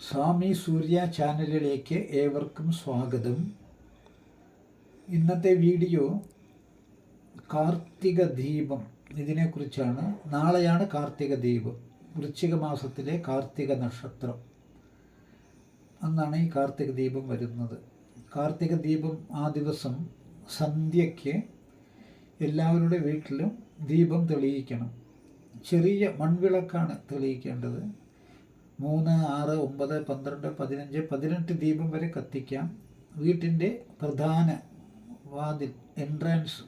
സ്വാമി സൂര്യ ചാനലിലേക്ക് ഏവർക്കും സ്വാഗതം. ഇന്നത്തെ വീഡിയോ കാർത്തിക ദീപം ഇതിനെക്കുറിച്ചാണ്. നാളെയാണ് കാർത്തിക ദീപം. വൃശ്ചിക മാസത്തിലെ കാർത്തിക നക്ഷത്രം അന്നാണ് ഈ കാർത്തിക ദീപം വരുന്നത്. കാർത്തിക ദീപം ആ ദിവസം സന്ധ്യയ്ക്ക് എല്ലാവരുടെ വീട്ടിലും ദീപം തെളിയിക്കണം. ചെറിയ മൺവിളക്കാണ് തെളിയിക്കേണ്ടത്. 3, 6, 9, 12, 15, 18 ദീപം വരെ കത്തിക്കാം. വീട്ടിൻ്റെ പ്രധാന വാതിൽ എൻട്രൻസ്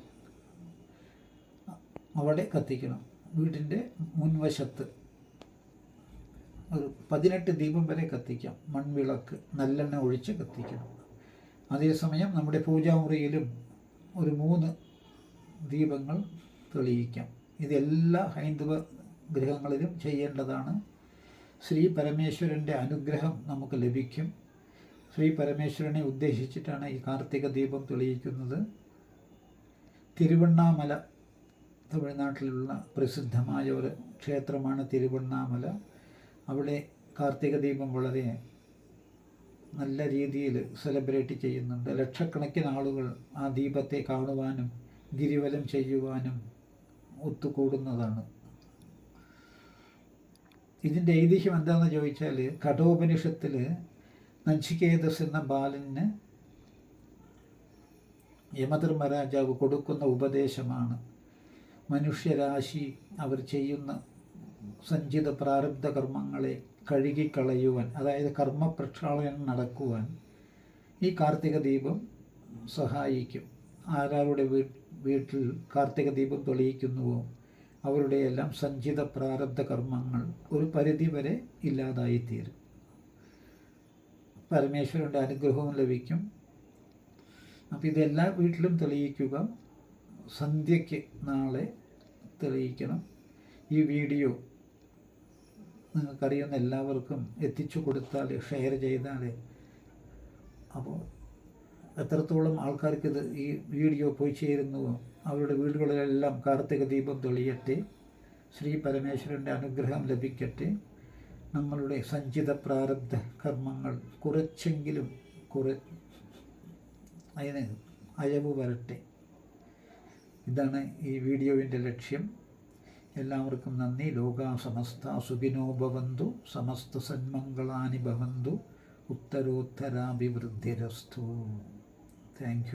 അവിടെ കത്തിക്കണം. വീട്ടിൻ്റെ മുൻവശത്ത് ഒരു 18 ദീപം വരെ കത്തിക്കാം. മൺവിളക്ക് നല്ലെണ്ണ ഒഴിച്ച് കത്തിക്കണം. അതേസമയം നമ്മുടെ പൂജാമുറിയിലും ഒരു 3 ദീപങ്ങൾ തെളിയിക്കാം. ഇതെല്ലാ ഹൈന്ദവ ഗൃഹങ്ങളിലും ചെയ്യേണ്ടതാണ്. ശ്രീ പരമേശ്വരൻ്റെ അനുഗ്രഹം നമുക്ക് ലഭിക്കും. ശ്രീ പരമേശ്വരനെ ഉദ്ദേശിച്ചിട്ടാണ് ഈ കാർത്തിക ദീപം തെളിയിക്കുന്നത്. തിരുവണ്ണാമല തമിഴ്നാട്ടിലുള്ള പ്രസിദ്ധമായ ഒരു ക്ഷേത്രമാണ് തിരുവണ്ണാമല. അവിടെ കാർത്തിക ദീപം വളരെ നല്ല രീതിയിൽ സെലിബ്രേറ്റ് ചെയ്യുന്നുണ്ട്. ലക്ഷക്കണക്കിന് ആളുകൾ ആ ദീപത്തെ കാണുവാനും ഗിരിവലം ചെയ്യുവാനും ഒത്തുകൂടുന്നതാണ്. ഇതിൻ്റെ ഐതിഹ്യം എന്താണെന്ന് ചോദിച്ചാൽ, കഠോപനിഷത്തിൽ നചികേതസ് എന്ന ബാലന് യമധർമ്മരാജാവ് കൊടുക്കുന്ന ഉപദേശമാണ്. മനുഷ്യരാശി അവർ ചെയ്യുന്ന സഞ്ചിത പ്രാരബ്ധ കർമ്മങ്ങളെ കഴുകിക്കളയുവാൻ, അതായത് കർമ്മപ്രക്ഷാളനം നടക്കുവാൻ ഈ കാർത്തിക ദീപം സഹായിക്കും. ആരാരുടെ വീട്ടിൽ കാർത്തിക ദീപം തെളിയിക്കുന്നുവോ അവരുടെ എല്ലാം സഞ്ചിത പ്രാരബ്ധ കർമ്മങ്ങൾ ഒരു പരിധിവരെ ഇല്ലാതായിത്തീരും. പരമേശ്വരൻ്റെ അനുഗ്രഹവും ലഭിക്കും. അപ്പോൾ ഇതെല്ലാ വീട്ടിലും തെളിയിക്കുക. സന്ധ്യയ്ക്ക് നാളെ തെളിയിക്കണം. ഈ വീഡിയോ നിങ്ങൾക്കറിയുന്ന എല്ലാവർക്കും എത്തിച്ചു കൊടുത്താൽ, ഷെയർ ചെയ്താൽ, അപ്പോൾ എത്രത്തോളം ആൾക്കാർക്കിത് ഈ വീഡിയോ പോയി ചേരുന്നുവോ അവരുടെ വീടുകളിലെല്ലാം കാർത്തിക ദീപം തെളിയട്ടെ. ശ്രീ പരമേശ്വരൻ്റെ അനുഗ്രഹം ലഭിക്കട്ടെ. നമ്മളുടെ സഞ്ചിത പ്രാരബ്ധ കർമ്മങ്ങൾ കുറച്ചെങ്കിലും അതിന് അയവ് വരട്ടെ. ഇതാണ് ഈ വീഡിയോവിൻ്റെ ലക്ഷ്യം. എല്ലാവർക്കും നന്ദി. ലോകാ സമസ്ത സുഖിനോ ഭവന്തു, സമസ്ത സന്മംഗളാനി ഭവന്തു, ഉത്തരോത്തരാഭിവൃദ്ധിരസ്തു. Thank you.